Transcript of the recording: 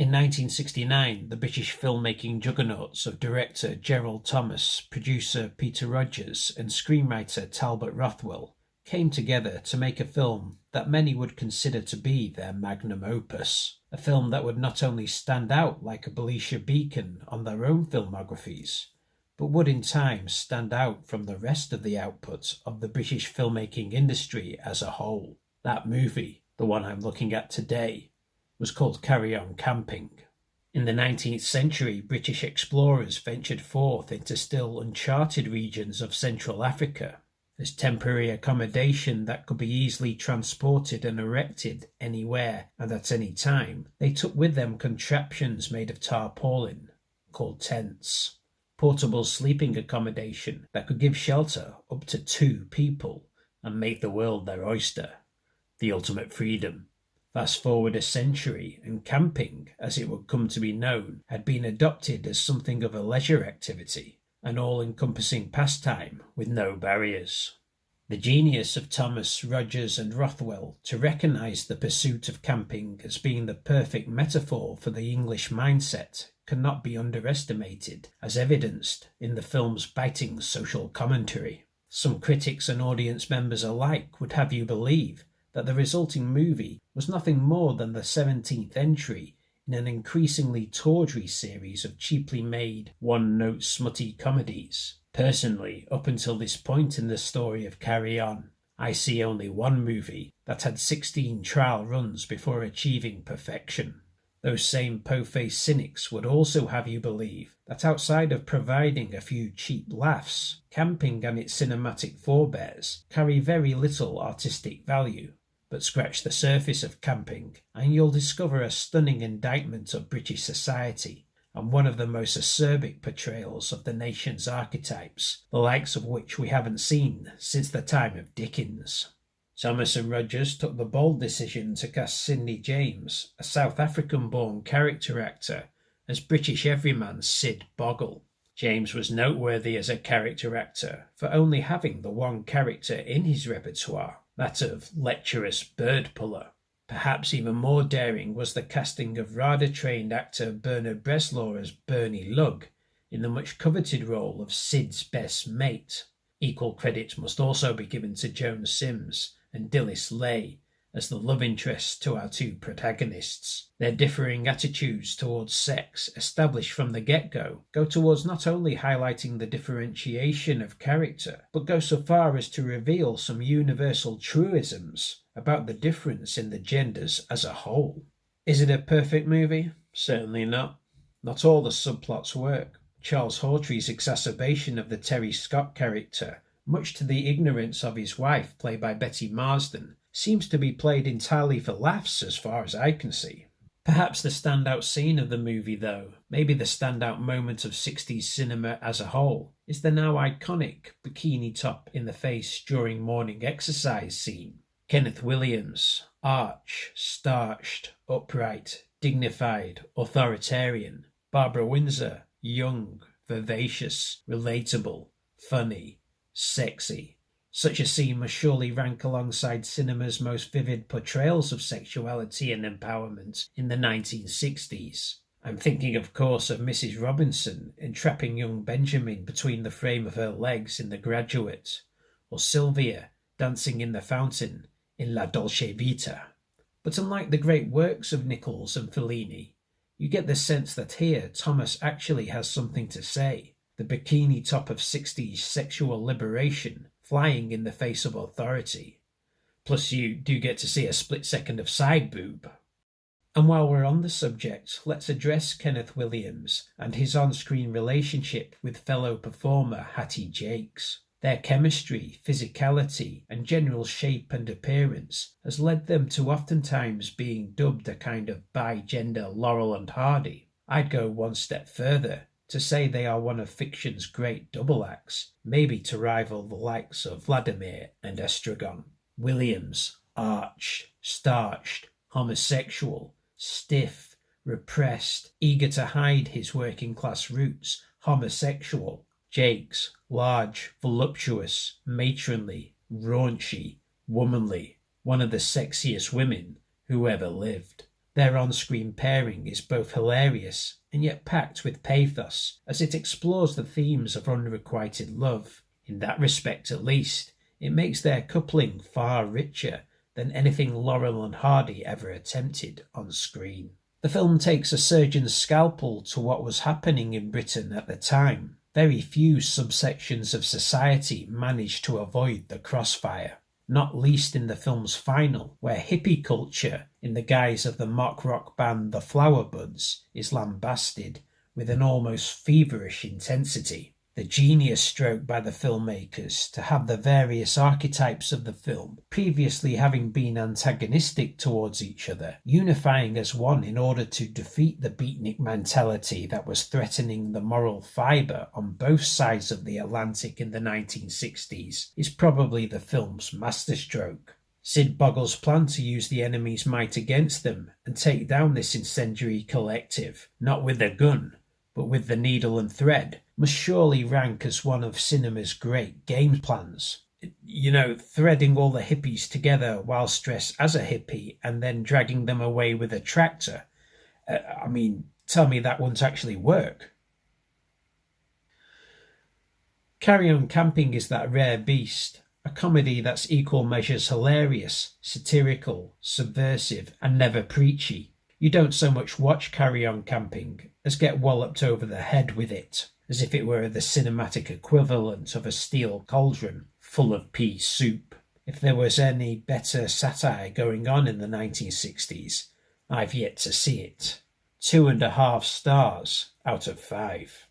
In 1969, the British filmmaking juggernauts of director Gerald Thomas, producer Peter Rogers, and screenwriter Talbot Rothwell came together to make a film that many would consider to be their magnum opus, a film that would not only stand out like a Belisha beacon on their own filmographies, but would in time stand out from the rest of the output of the British filmmaking industry as a whole. That movie, the one I'm looking at today, was called Carry On Camping. In the 19th century, British explorers ventured forth into still uncharted regions of Central Africa. As temporary accommodation that could be easily transported and erected anywhere and at any time, they took with them contraptions made of tarpaulin, called tents, portable sleeping accommodation that could give shelter up to 2 people and make the world their oyster. The ultimate freedom. Fast forward a century, and camping, as it would come to be known, had been adopted as something of a leisure activity, an all-encompassing pastime with no barriers. The genius of Thomas, Rogers and Rothwell to recognise the pursuit of camping as being the perfect metaphor for the English mindset cannot be underestimated, as evidenced in the film's biting social commentary. Some critics and audience members alike would have you believe that the resulting movie was nothing more than the 17th entry in an increasingly tawdry series of cheaply made, one-note smutty comedies. Personally, up until this point in the story of Carry On, I see only one movie that had 16 trial runs before achieving perfection. Those same po-faced cynics would also have you believe that outside of providing a few cheap laughs, camping and its cinematic forebears carry very little artistic value. But scratch the surface of camping and you'll discover a stunning indictment of British society and one of the most acerbic portrayals of the nation's archetypes, the likes of which we haven't seen since the time of Dickens. Thomas and Rogers took the bold decision to cast Sidney James, a South African-born character actor, as British everyman Sid Boggle. James was noteworthy as a character actor for only having the one character in his repertoire, that of lecherous bird puller. Perhaps even more daring was the casting of RADA-trained actor Bernard Bresslaw as Bernie Lugg in the much-coveted role of Sid's best mate. Equal credit must also be given to Joan Sims and Dilys Lay as the love interests to our 2 protagonists. Their differing attitudes towards sex, established from the get-go, go towards not only highlighting the differentiation of character, but go so far as to reveal some universal truisms about the difference in the genders as a whole. Is it a perfect movie? Certainly not. Not all the subplots work. Charles Hawtrey's exacerbation of the Terry Scott character, much to the ignorance of his wife, played by Betty Marsden, seems to be played entirely for laughs as far as I can see. Perhaps the standout scene of the movie, though, maybe the standout moment of 60s cinema as a whole, is the now iconic bikini top in the face during morning exercise scene. Kenneth Williams, arch, starched, upright, dignified, authoritarian. Barbara Windsor, young, vivacious, relatable, funny, sexy. Such a scene must surely rank alongside cinema's most vivid portrayals of sexuality and empowerment in the 1960s. I'm thinking, of course, of Mrs. Robinson entrapping young Benjamin between the frame of her legs in The Graduate, or Sylvia dancing in the fountain in La Dolce Vita. But unlike the great works of Nichols and Fellini, you get the sense that here Thomas actually has something to say. The bikini top of 60s sexual liberation flying in the face of authority. Plus you do get to see a split second of side boob. And while we're on the subject, let's address Kenneth Williams and his on-screen relationship with fellow performer Hattie Jakes. Their chemistry, physicality, and general shape and appearance has led them to oftentimes being dubbed a kind of bi-gender Laurel and Hardy. I'd go one step further to say they are one of fiction's great double acts, maybe to rival the likes of Vladimir and Estragon. Williams, arch, starched, homosexual, stiff, repressed, eager to hide his working-class roots, homosexual. Jakes, large, voluptuous, matronly, raunchy, womanly, one of the sexiest women who ever lived. Their on-screen pairing is both hilarious and yet packed with pathos, as it explores the themes of unrequited love. In that respect, at least, it makes their coupling far richer than anything Laurel and Hardy ever attempted on screen. The film takes a surgeon's scalpel to what was happening in Britain at the time. Very few subsections of society managed to avoid the crossfire, not least in the film's final, where hippie culture, in the guise of the mock rock band The Flower Buds, is lambasted with an almost feverish intensity. The genius stroke by the filmmakers to have the various archetypes of the film, previously having been antagonistic towards each other, unifying as one in order to defeat the beatnik mentality that was threatening the moral fibre on both sides of the Atlantic in the 1960s, is probably the film's masterstroke. Sid Boggle's plan to use the enemy's might against them and take down this incendiary collective, not with a gun, but with the needle and thread, must surely rank as one of cinema's great game plans. Threading all the hippies together whilst dressed as a hippie and then dragging them away with a tractor. Tell me that won't actually work. Carry On Camping is that rare beast, a comedy that's equal measures hilarious, satirical, subversive, and never preachy. You don't so much watch Carry On Camping as get walloped over the head with it, as if it were the cinematic equivalent of a steel cauldron full of pea soup. If there was any better satire going on in the 1960s, I've yet to see it. 2.5 stars out of 5.